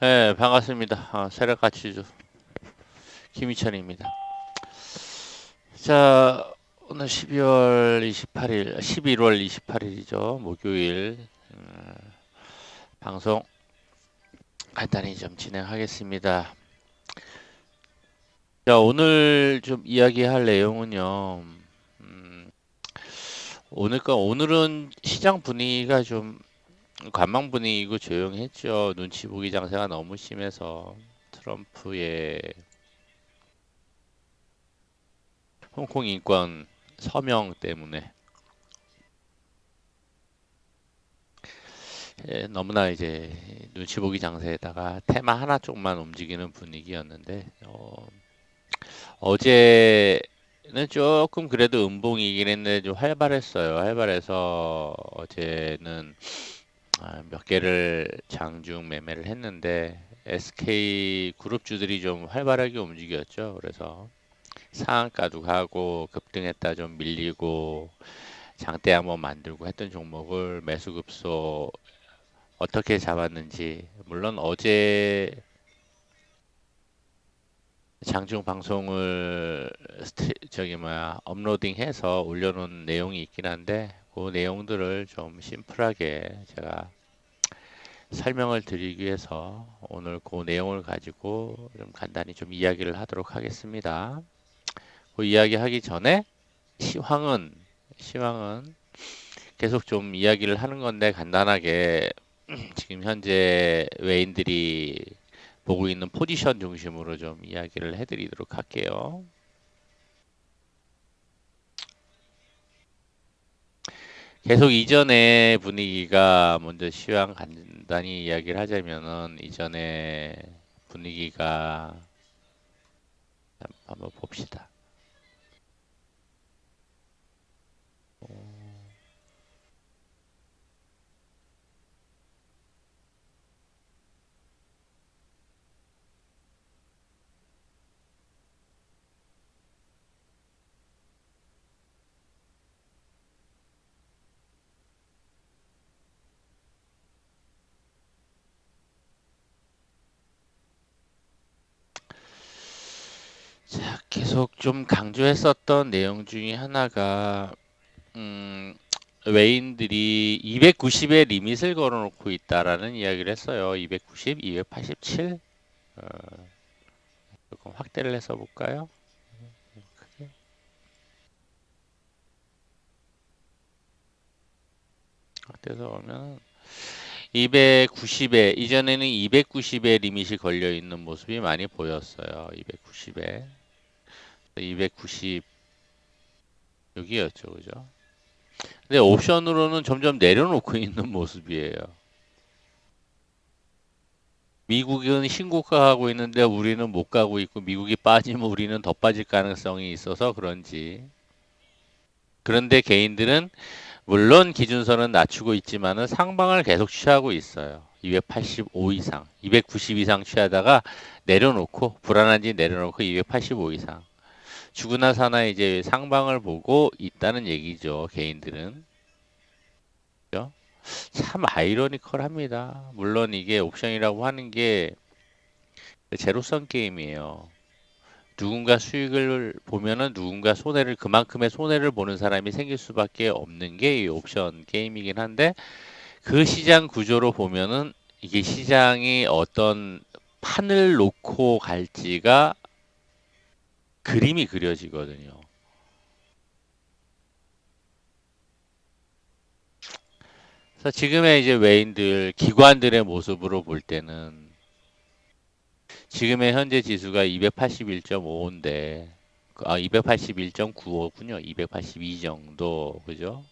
네, 반갑습니다. 세력가치주 김희천입니다. 자, 오늘 12월 28일, 11월 28일이죠. 목요일 방송 간단히 좀 진행하겠습니다. 자, 오늘 좀 이야기할 내용은요. 오늘은 시장 분위기가 좀 관망 분위기고 조용했죠. 눈치 보기 장세가 너무 심해서 트럼프의 홍콩 인권 서명 때문에 너무나 이제 눈치 보기 장세에다가 테마 하나 쪽만 움직이는 분위기였는데 어제는 조금 그래도 음봉이긴 했는데 좀 활발했어요. 활발해서 어제는 몇 개를 장중 매매를 했는데 SK 그룹주들이 좀 활발하게 움직였죠. 그래서 상한가도 가고 급등했다 좀 밀리고 장대 한번 만들고 했던 종목을 매수급소 어떻게 잡았는지 물론 어제 장중 방송을 업로딩해서 올려놓은 내용이 있긴 한데 그 내용들을 좀 심플하게 제가 설명을 드리기 위해서 오늘 그 내용을 가지고 좀 간단히 좀 이야기를 하도록 하겠습니다. 그 이야기하기 전에 시황은 계속 좀 이야기를 하는 건데 간단하게 지금 현재 외인들이 보고 있는 포지션 중심으로 좀 이야기를 해드리도록 할게요. 계속 이전의 분위기가 먼저 시황 간단히 이야기를 하자면은 이전의 분위기가 한번 봅시다. 자, 계속 좀 강조했었던 내용 중에 하나가 외인들이 290의 리밋을 걸어놓고 있다라는 이야기를 했어요. 290, 287. 어, 조금 확대를 해서 볼까요? 확대해서 보면 290에 이전에는 290의 리밋이 걸려 있는 모습이 많이 보였어요. 290에 290 여기였죠, 그죠? 근데 옵션으로는 점점 내려놓고 있는 모습이에요. 미국은 신고가하고 있는데 우리는 못 가고 있고 미국이 빠지면 우리는 더 빠질 가능성이 있어서 그런지. 그런데 개인들은 물론 기준선은 낮추고 있지만은 상방을 계속 취하고 있어요. 285 이상, 290 이상 취하다가 내려놓고 불안한지 내려놓고 285 이상. 주구나 사나 이제 상방을 보고 있다는 얘기죠. 개인들은. 그죠? 참 아이러니컬합니다. 물론 이게 옵션이라고 하는 게 제로섬 게임이에요. 누군가 수익을 보면은 누군가 손해를 그만큼의 손해를 보는 사람이 생길 수밖에 없는 게 이 옵션 게임이긴 한데 그 시장 구조로 보면은 이게 시장이 어떤 판을 놓고 갈지가 그림이 그려지거든요. 그래서 지금의 이제 외인들, 기관들의 모습으로 볼 때는 지금의 현재 지수가 281.5인데, 281.95군요. 282 정도, 그죠?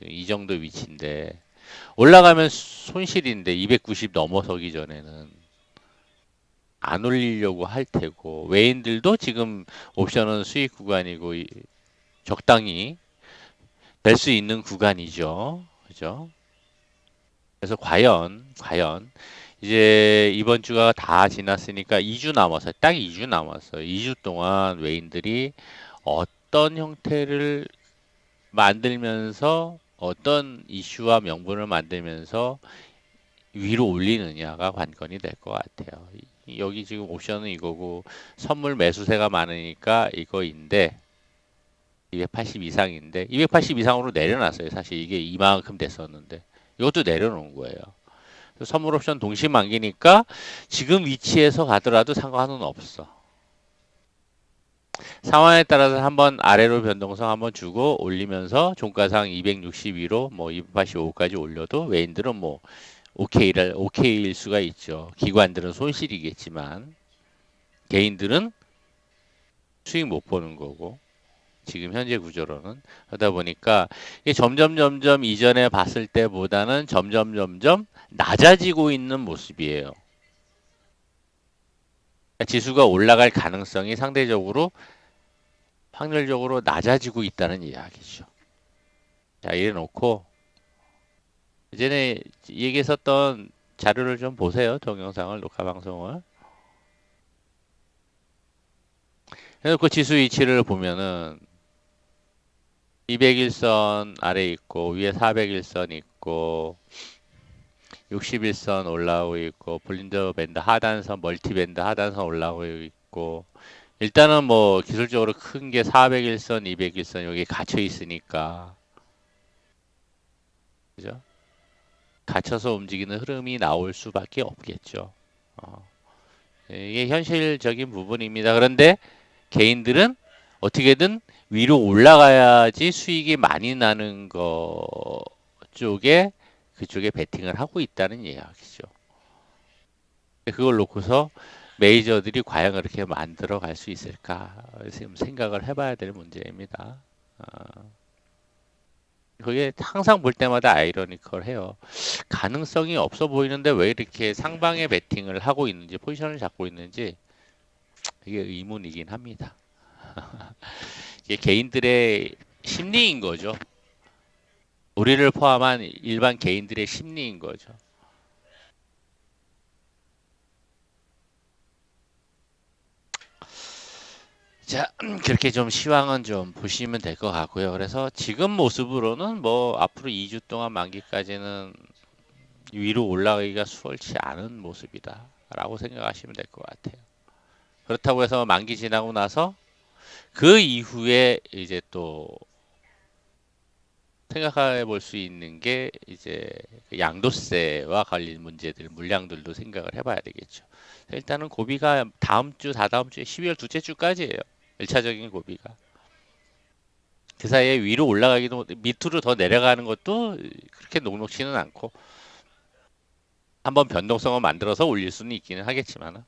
이 정도 위치인데, 올라가면 손실인데, 290 넘어서기 전에는 안 올리려고 할 테고, 외인들도 지금 옵션은 수익 구간이고, 적당히 될 수 있는 구간이죠. 그죠? 그래서 과연 이제 이번 주가 다 지났으니까 2주 남았어요. 딱 2주 남았어요. 2주 동안 외인들이 어떤 형태를 만들면서 어떤 이슈와 명분을 만들면서 위로 올리느냐가 관건이 될 것 같아요. 여기 지금 옵션은 이거고 선물 매수세가 많으니까 이거인데 280 이상인데 280 이상으로 내려놨어요. 사실 이게 이만큼 됐었는데 이것도 내려놓은 거예요. 선물 옵션 동시 만기니까 지금 위치에서 가더라도 상관은 없어. 상황에 따라서 한번 아래로 변동성 한번 주고 올리면서 종가상 262로 뭐 285까지 올려도 외인들은 뭐 오케이일 수가 있죠. 기관들은 손실이겠지만 개인들은 수익 못 보는 거고 지금 현재 구조로는 그러다 보니까 이게 점점 이전에 봤을 때보다는 점점 낮아지고 있는 모습이에요. 지수가 올라갈 가능성이 상대적으로 확률적으로 낮아지고 있다는 이야기죠. 자, 이래 놓고 이전에 얘기했었던 자료를 좀 보세요. 동영상을 녹화 방송을. 해놓고 지수 위치를 보면은 200일선 아래 있고 위에 400일선 있고 60일선 올라오고 있고 볼린저 밴드 하단선 멀티밴드 하단선 올라오고 있고 일단은 뭐 기술적으로 큰 게 400일선 200일선 여기 갇혀 있으니까 그죠? 갇혀서 움직이는 흐름이 나올 수밖에 없겠죠. 이게 현실적인 부분입니다. 그런데 개인들은 어떻게든 위로 올라가야지 수익이 많이 나는 거 쪽에 그쪽에 베팅을 하고 있다는 이야기죠. 그걸 놓고서 메이저들이 과연 그렇게 만들어 갈 수 있을까? 지금 생각을 해봐야 될 문제입니다. 그게 항상 볼 때마다 아이러니컬해요. 가능성이 없어 보이는데 왜 이렇게 상방에 베팅을 하고 있는지 포지션을 잡고 있는지 이게 의문이긴 합니다. 이게 개인들의 심리인 거죠. 우리를 포함한 일반 개인들의 심리인 거죠. 자, 그렇게 좀 시황은 좀 보시면 될 것 같고요. 그래서 지금 모습으로는 뭐 앞으로 2주 동안 만기까지는 위로 올라가기가 수월치 않은 모습이다 라고 생각하시면 될 것 같아요. 그렇다고 해서 만기 지나고 나서 그 이후에 이제 또 생각해 볼 수 있는 게 이제 양도세와 관련 문제들, 물량들도 생각을 해봐야 되겠죠. 일단은 고비가 다음 주, 다다음 주에 12월 둘째 주까지예요. 1차적인 고비가. 그 사이에 위로 올라가기도 밑으로 더 내려가는 것도 그렇게 녹록치는 않고 한번 변동성을 만들어서 올릴 수는 있기는 하겠지만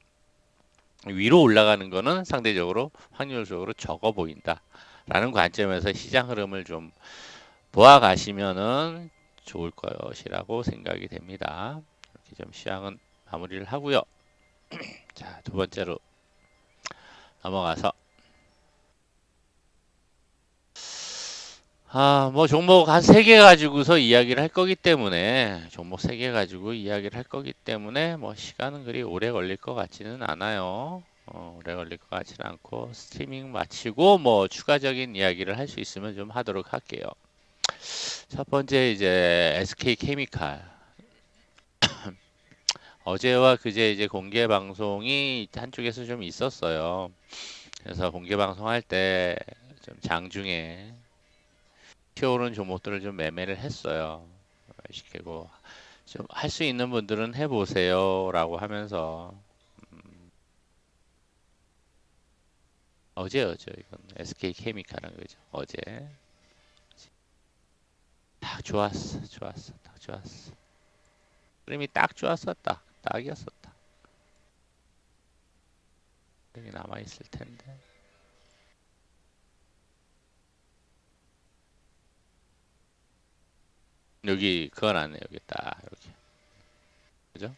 위로 올라가는 거는 상대적으로 확률적으로 적어 보인다 라는 관점에서 시장 흐름을 좀 보아가시면은 좋을 것이라고 생각이 됩니다. 이렇게 좀 시황은 마무리를 하고요. 자, 두 번째로 넘어가서 뭐 종목 한 3개 가지고서 이야기를 할 거기 때문에 종목 3개 가지고 이야기를 할 거기 때문에 뭐 시간은 그리 오래 걸릴 것 같지는 않아요. 오래 걸릴 것 같지는 않고 스트리밍 마치고 뭐 추가적인 이야기를 할 수 있으면 좀 하도록 할게요. 첫 번째 이제 SK 케미칼 어제와 그제 이제 공개 방송이 한쪽에서 좀 있었어요. 그래서 공개 방송할 때 좀 장중에 튀어오른 종목들을 좀 매매를 했어요. 시키고 좀 할 수 있는 분들은 해보세요라고 하면서 어제였죠. 이건 SK 케미칼은 그죠. 어제 딱 좋았어, 좋았어, 딱 좋았어. 흐름이 딱 좋았었다, 딱이었었다. 흐름이 남아 있을 텐데. 여기 그건 안 해. 여기 딱 이렇게 그죠?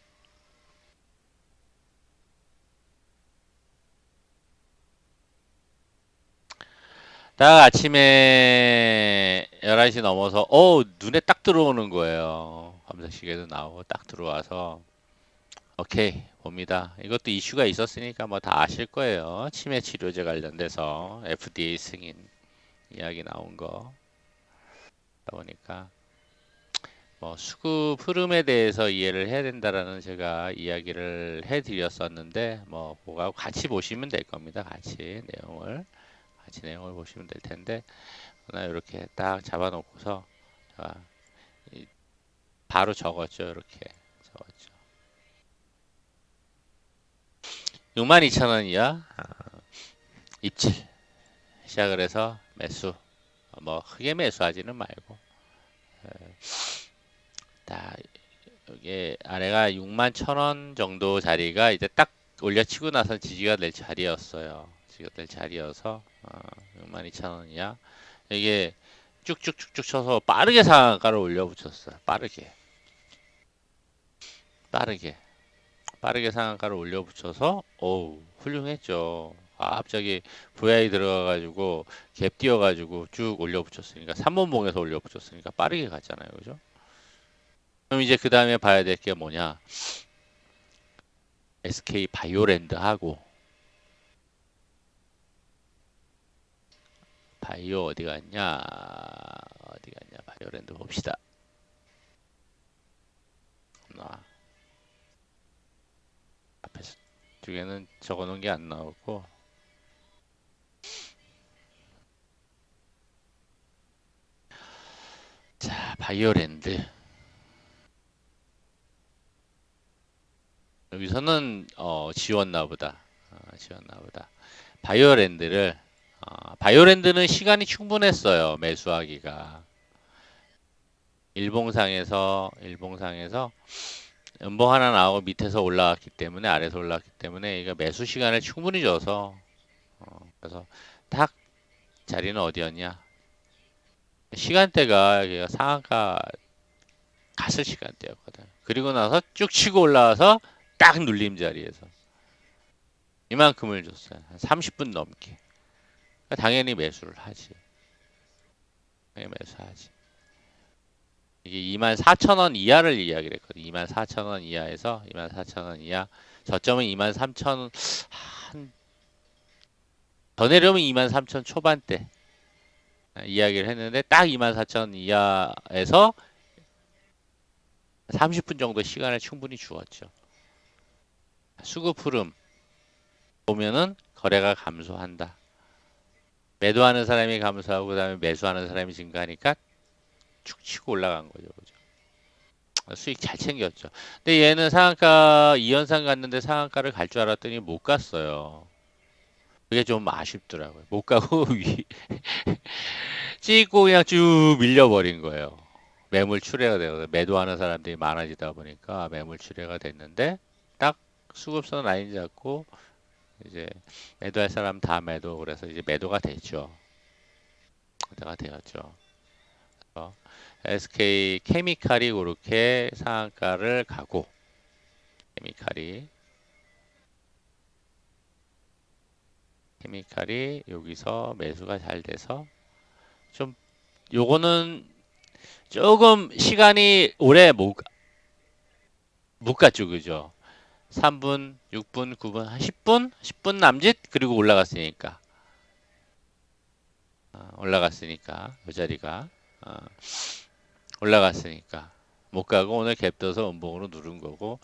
딱 아침에 11시 넘어서 눈에 딱 들어오는 거예요. 검색시계도 나오고 딱 들어와서 오케이 봅니다. 이것도 이슈가 있었으니까 뭐 다 아실 거예요. 치매 치료제 관련돼서 FDA 승인 이야기 나온 거. 그러다 보니까 뭐 수급 흐름에 대해서 이해를 해야 된다라는 제가 이야기를 해드렸었는데 뭐 그거하고 같이 보시면 될 겁니다. 같이 내용을 보시면 될 텐데 하나 이렇게 딱 잡아놓고서 제가 바로 적었죠. 이렇게 적었죠. 62,000원 이하 입질 시작을 해서 매수 뭐 크게 매수하지는 말고 딱 여기 아래가 61,000원 정도 자리가 이제 딱 올려치고 나서 지지가 될 자리였어요. 지지가 될 자리여서 62,000원 이하 이게 쭉쭉쭉쭉 쳐서 빠르게 상한가를 올려붙였어요. 빠르게 상한가를 올려붙여서 어우 훌륭했죠. 갑자기 VI 들어가가지고 갭 띄워가지고 쭉 올려붙였으니까 3분봉에서 올려붙였으니까 빠르게 갔잖아요. 그죠? 그럼 이제 그 다음에 봐야 될 게 뭐냐? SK 바이오랜드하고 바이오 어디 갔냐? 바이오랜드 봅시다. 앞에서 쪽에는 적어놓은 게 안 나오고 자 바이오랜드 여기서는 지웠나 보다. 바이오랜드를 바이오랜드는 시간이 충분했어요. 매수하기가. 일봉상에서 연봉 하나 나오고 밑에서 올라왔기 때문에 아래에서 올라왔기 때문에 이거 매수 시간을 충분히 줘서 그래서 딱 자리는 어디였냐? 시간대가 상한가 갔을 시간대였거든. 그리고 나서 쭉 치고 올라와서 딱 눌림 자리에서 이만큼을 줬어요. 한 30분 넘게. 당연히 매수를 하지. 이게 24,000원 이하를 이야기를 했거든. 24,000원 이하에서 24,000원 이하. 저점은 23,000원 더 내려오면 23,000 초반대 이야기를 했는데 딱 24,000원 이하에서 30분 정도 시간을 충분히 주었죠. 수급 흐름 보면은 거래가 감소한다. 매도하는 사람이 감소하고 그다음에 매수하는 사람이 증가하니까 축 치고 올라간 거죠. 그죠? 수익 잘 챙겼죠. 근데 얘는 상한가 2연상 갔는데 상한가를 갈 줄 알았더니 못 갔어요. 그게 좀 아쉽더라고요. 못 가고 찍고 그냥 쭉 밀려버린 거예요. 매물 출회가 되고 매도하는 사람들이 많아지다 보니까 매물 출회가 됐는데 딱 수급선 라인 잡고 이제 매도할 사람 다 매도 그래서 이제 매도가 됐죠. 매도가 되었죠. SK 케미칼이 그렇게 상한가를 가고 케미칼이 여기서 매수가 잘 돼서 좀 요거는 조금 시간이 오래 못 갔죠. 그죠? 3분, 6분, 9분, 한 10분 남짓 그리고 올라갔으니까 이 자리가 올라갔으니까 못 가고 오늘 갭 떠서 음봉으로 누른 거고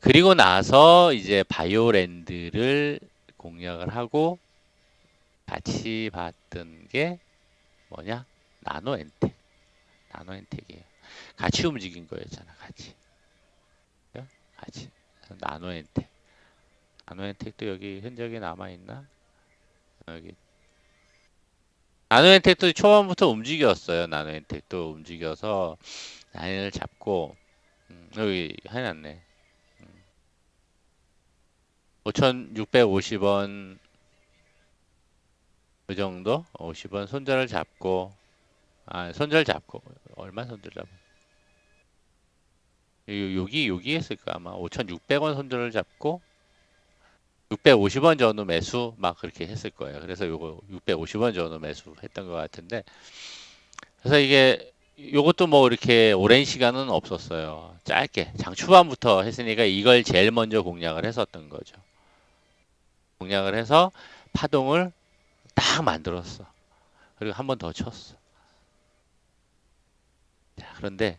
그리고 나서 이제 바이오랜드를 공략을 하고 같이 봤던 게 뭐냐? 나노엔텍이에요. 같이 움직인 거였잖아. 같이 나노엔텍도 여기 흔적이 남아있나? 여기 나노엔텍도 초반부터 움직였어요. 나노엔텍도 움직여서 라인을 잡고 여기 해놨네. 5,650원 그 정도? 50원 손절을 잡고 얼마 손절 잡고 여기 했을까 아마 5,600원 손절을 잡고 650원 정도 매수 막 그렇게 했을 거예요. 그래서 요거 650원 정도 매수했던 것 같은데 그래서 이게 요것도 뭐 이렇게 오랜 시간은 없었어요. 짧게 장 초반부터 했으니까 이걸 제일 먼저 공략을 했었던 거죠. 공략을 해서 파동을 딱 만들었어. 그리고 한 번 더 쳤어. 자, 그런데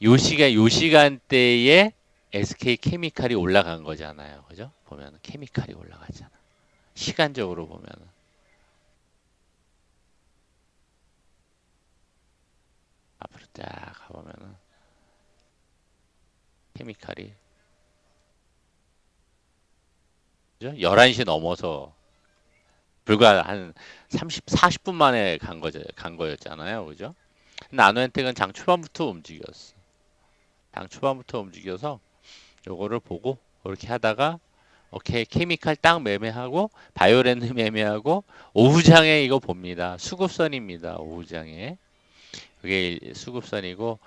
요 시간대에 SK 케미칼이 올라간 거잖아요. 그죠? 보면 케미칼이 올라가잖아. 시간적으로 보면은. 앞으로 딱 가보면은 케미칼이 그죠? 11시 넘어서 불과 한 40분 만에 간 거였잖아요. 그죠? 나노엔텍은 장 초반부터 움직였어. 장 초반부터 움직여서 요거를 보고 그렇게 하다가 오케이 케미칼 딱 매매하고 바이오랜드 매매하고 오후장에 이거 봅니다. 수급선입니다. 오후장에 그게 수급선이고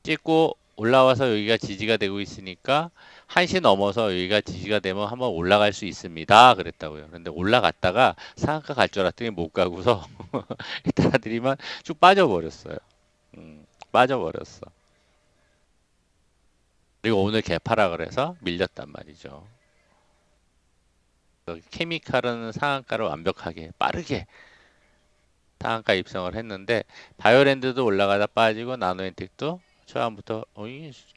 찍고 올라와서 여기가 지지가 되고 있으니까 1시 넘어서 여기가 지지가 되면 한번 올라갈 수 있습니다. 그랬다고요. 근데 올라갔다가 상한가 갈 줄 알았더니 못 가고서 따라들이면 쭉 빠져버렸어요. 빠져버렸어. 그리고 오늘 개파라 그래서 밀렸단 말이죠. 케미칼은 상한가를 완벽하게 빠르게 상한가 입성을 했는데 바이오랜드도 올라가다 빠지고 나노엔텍도 초반부터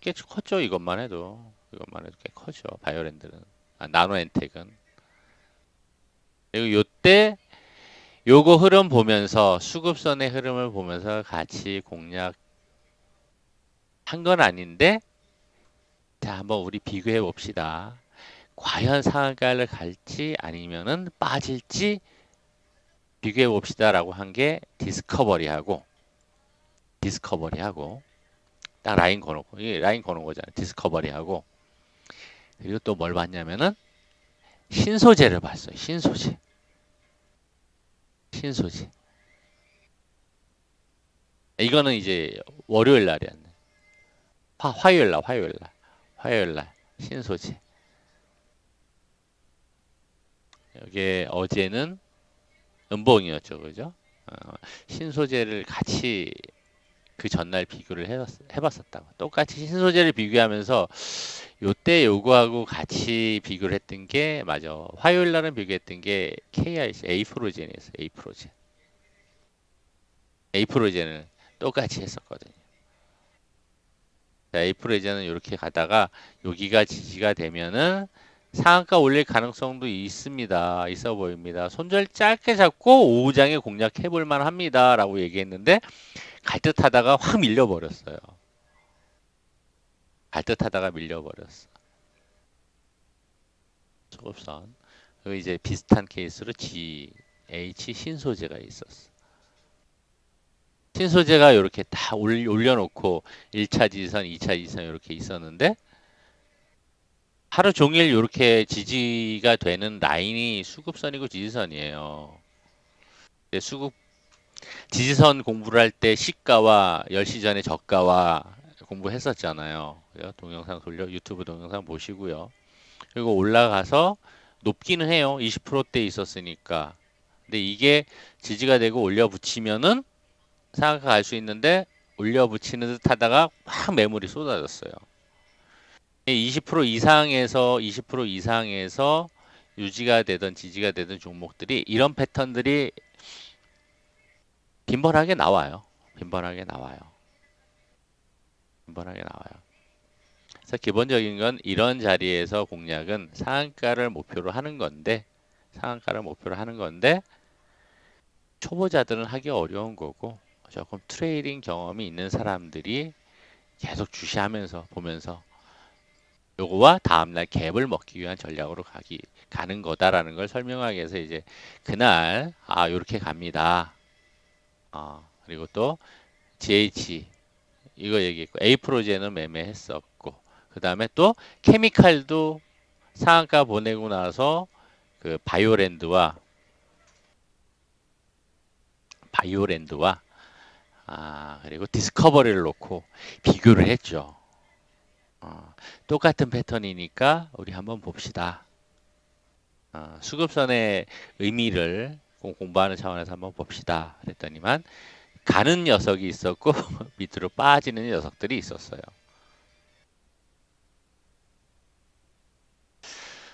꽤 컸죠. 이것만 해도 꽤 커죠. 바이오랜드는 나노엔텍은 그리고 요때 요거 흐름 보면서 수급선의 흐름을 보면서 같이 공략한 건 아닌데 자 한번 우리 비교해 봅시다. 과연 상한가를 갈지 아니면은 빠질지 비교해 봅시다라고 한 게 디스커버리하고 딱 라인 거놓고 이게 라인 거놓은 거잖아요. 디스커버리하고 그리고 또 뭘 봤냐면은 신소재를 봤어요. 신소재. 이거는 이제 월요일 날이었네. 화요일 날 신소재. 이게 어제는 음봉이었죠, 그죠? 신소재를 같이 그 전날 비교를 해봤었다고. 똑같이 신소재를 비교하면서 요때 요거하고 같이 비교를 했던 게 맞아. 화요일 날은 비교했던 게 KIC, A프로젠이었어요. A프로젠을 똑같이 했었거든요. 자, A프로젠은 이렇게 가다가 여기가 지지가 되면은 상한가 올릴 가능성도 있습니다. 있어 보입니다. 손절 짧게 잡고 오후장에 공략해 볼 만합니다. 라고 얘기했는데 갈 듯 하다가 확 밀려버렸어요. 소급선. 그리고 이제 비슷한 케이스로 GH 신소재가 있었어. 신소재가 이렇게 다 올려놓고 1차 지지선, 2차 지지선 이렇게 있었는데 하루 종일 이렇게 지지가 되는 라인이 수급선이고 지지선이에요. 수급 지지선 공부를 할 때 시가와 10시 전에 저가와 공부했었잖아요. 동영상 유튜브 동영상 보시고요. 그리고 올라가서 높기는 해요. 20%대 있었으니까. 근데 이게 지지가 되고 올려 붙이면은 상한가 갈 수 있는데 올려 붙이는 듯 하다가 확 매물이 쏟아졌어요. 20% 이상에서 유지가 되던 지지가 되던 종목들이 이런 패턴들이 빈번하게 나와요. 그래서 기본적인 건 이런 자리에서 공략은 상한가를 목표로 하는 건데 초보자들은 하기 어려운 거고 조금 트레이딩 경험이 있는 사람들이 계속 주시하면서 보면서 요거와 다음날 갭을 먹기 위한 전략으로 가는 거다라는 걸 설명하기 위해서 이제 그날 요렇게 갑니다. 그리고 또 GH 이거 얘기했고 A프로젠은 매매했었고 그 다음에 또 케미칼도 상한가 보내고 나서 그 바이오랜드와 그리고 디스커버리를 놓고 비교를 했죠. 똑같은 패턴이니까 우리 한번 봅시다. 수급선의 의미를 공부하는 차원에서 한번 봅시다. 그랬더니만 가는 녀석이 있었고 밑으로 빠지는 녀석들이 있었어요.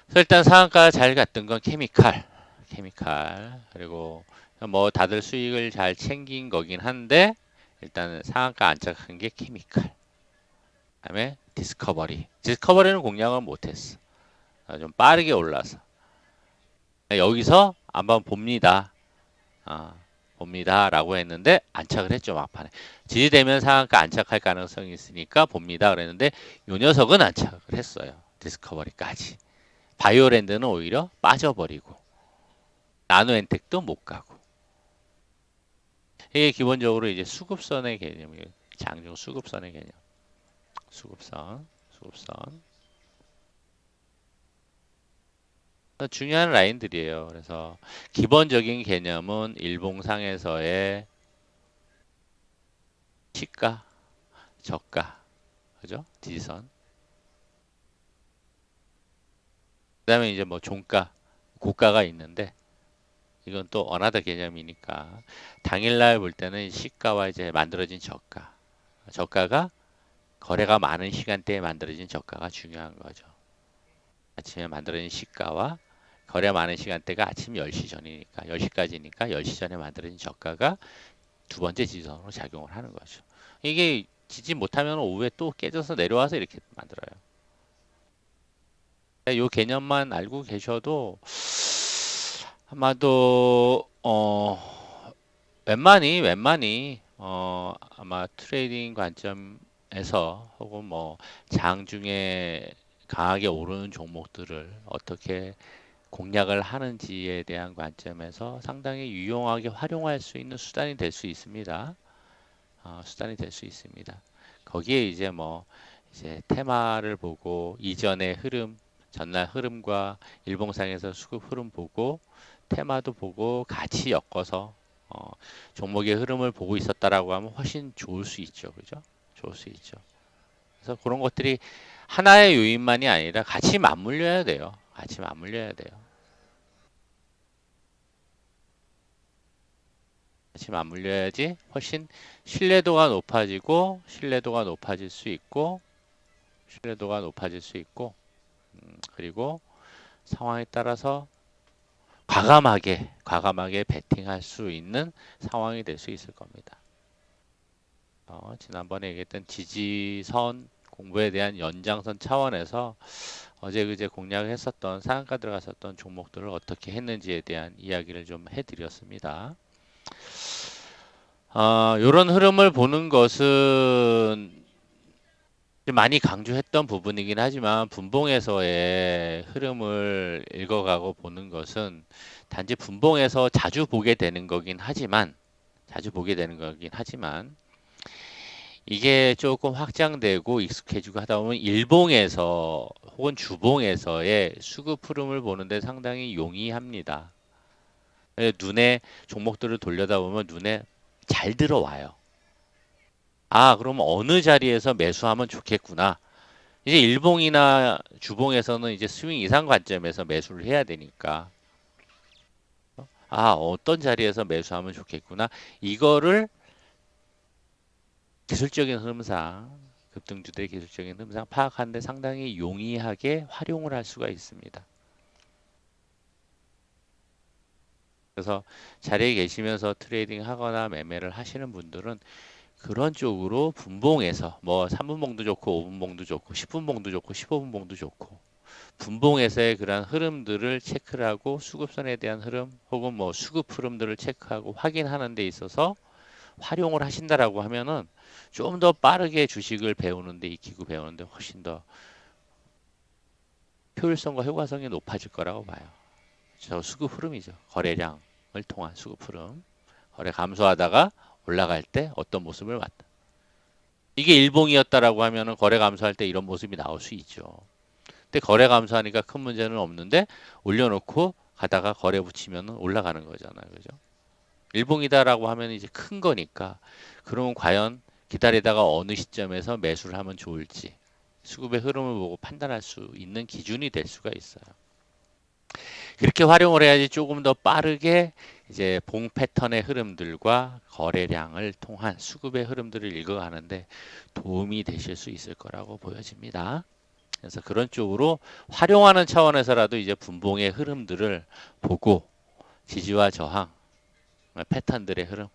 그래서 일단 상한가 잘 갔던 건 케미칼 그리고 뭐 다들 수익을 잘 챙긴 거긴 한데 일단은 상한가 안착한 게 케미칼. 그다음에 디스커버리. 디스커버리는 공략을 못했어. 좀 빠르게 올라서. 여기서 한번 봅니다. 아, 봅니다라고 했는데 안착을 했죠. 막판에. 지지되면 상한가 안착할 가능성이 있으니까 봅니다. 그랬는데 요 녀석은 안착을 했어요. 디스커버리까지. 바이오랜드는 오히려 빠져버리고 나노엔텍도 못 가고. 이게 기본적으로 이제 수급선의 개념이에요. 장중 수급선의 개념. 수급선. 중요한 라인들이에요. 그래서 기본적인 개념은 일봉상에서의 시가, 저가, 그죠? 지지선. 그다음에 이제 뭐 종가, 고가가 있는데 이건 또 어나더 개념이니까 당일날 볼 때는 시가와 이제 만들어진 저가, 저가가 거래가 많은 시간대에 만들어진 저가가 중요한 거죠. 아침에 만들어진 시가와 거래 많은 시간대가 아침 10시 전이니까 10시까지니까 10시 전에 만들어진 저가가 두 번째 지지선으로 작용을 하는 거죠. 이게 지지 못하면 오후에 또 깨져서 내려와서 이렇게 만들어요. 이 개념만 알고 계셔도 아마도 웬만히 아마 트레이딩 관점에서 혹은 뭐 장중에 강하게 오르는 종목들을 어떻게 공략을 하는지에 대한 관점에서 상당히 유용하게 활용할 수 있는 수단이 될 수 있습니다. 수단이 될 수 있습니다. 거기에 이제 뭐 이제 테마를 보고 이전의 흐름, 전날 흐름과 일봉상에서 수급 흐름 보고 테마도 보고 같이 엮어서 종목의 흐름을 보고 있었다라고 하면 훨씬 좋을 수 있죠. 그죠? 좋을 수 있죠. 그래서 그런 것들이 하나의 요인만이 아니라 같이 맞물려야 돼요. 같이 맞물려야 돼요. 같이 맞물려야지 훨씬 신뢰도가 높아지고 신뢰도가 높아질 수 있고 그리고 상황에 따라서 과감하게 베팅할 수 있는 상황이 될 수 있을 겁니다. 지난번에 얘기했던 지지선 공부에 대한 연장선 차원에서 어제 그제 공략을 했었던 상한가 들어갔었던 종목들을 어떻게 했는지에 대한 이야기를 좀 해드렸습니다. 이런 흐름을 보는 것은 많이 강조했던 부분이긴 하지만 분봉에서의 흐름을 읽어가고 보는 것은 단지 분봉에서 자주 보게 되는 거긴 하지만 이게 조금 확장되고 익숙해지고 하다 보면 일봉에서 혹은 주봉에서의 수급 흐름을 보는데 상당히 용이합니다. 눈에 종목들을 돌려다 보면 눈에 잘 들어와요. 그러면 어느 자리에서 매수하면 좋겠구나. 이제 일봉이나 주봉에서는 이제 스윙 이상 관점에서 매수를 해야 되니까 어떤 자리에서 매수하면 좋겠구나. 이거를 기술적인 흐름상 급등주들의 기술적인 흐름상 파악하는데 상당히 용이하게 활용을 할 수가 있습니다. 그래서 자리에 계시면서 트레이딩 하거나 매매를 하시는 분들은 그런 쪽으로 분봉에서 뭐 3분봉도 좋고 5분봉도 좋고 10분봉도 좋고 15분봉도 좋고 분봉에서의 그런 흐름들을 체크를 하고 수급선에 대한 흐름 혹은 뭐 수급 흐름들을 체크하고 확인하는 데 있어서 활용을 하신다라고 하면은 좀 더 빠르게 주식을 배우는데 익히고 배우는데 훨씬 더 효율성과 효과성이 높아질 거라고 봐요. 저 수급 흐름이죠. 거래량을 통한 수급 흐름. 거래 감소하다가 올라갈 때 어떤 모습을 봤다. 이게 일봉이었다라고 하면은 거래 감소할 때 이런 모습이 나올 수 있죠. 근데 거래 감소하니까 큰 문제는 없는데 올려놓고 가다가 거래 붙이면 올라가는 거잖아요. 그죠? 일봉이다라고 하면 이제 큰 거니까 그러면 과연 기다리다가 어느 시점에서 매수를 하면 좋을지 수급의 흐름을 보고 판단할 수 있는 기준이 될 수가 있어요. 그렇게 활용을 해야지 조금 더 빠르게 이제 봉 패턴의 흐름들과 거래량을 통한 수급의 흐름들을 읽어가는데 도움이 되실 수 있을 거라고 보여집니다. 그래서 그런 쪽으로 활용하는 차원에서라도 이제 분봉의 흐름들을 보고 지지와 저항, 패턴들의 흐름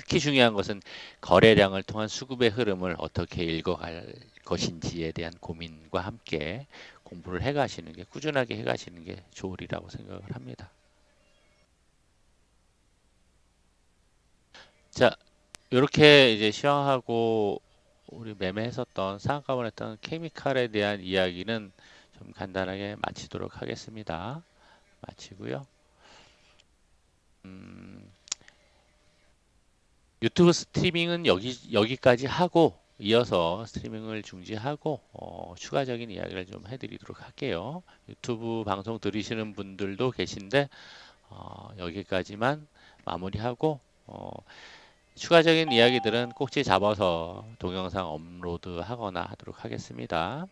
특히 중요한 것은 거래량을 통한 수급의 흐름을 어떻게 읽어갈 것인지에 대한 고민과 함께 공부를 해가시는 게 꾸준하게 해가시는 게 좋으리라고 생각을 합니다. 자, 이렇게 이제 시황하고 우리 매매했었던 상한가만 했던 케미칼에 대한 이야기는 좀 간단하게 마치도록 하겠습니다. 마치고요. 음, 유튜브 스트리밍은 여기까지 하고 이어서 스트리밍을 중지하고 추가적인 이야기를 좀 해드리도록 할게요. 유튜브 방송 들으시는 분들도 계신데 여기까지만 마무리하고 추가적인 이야기들은 꼭지 잡아서 동영상 업로드 하거나 하도록 하겠습니다.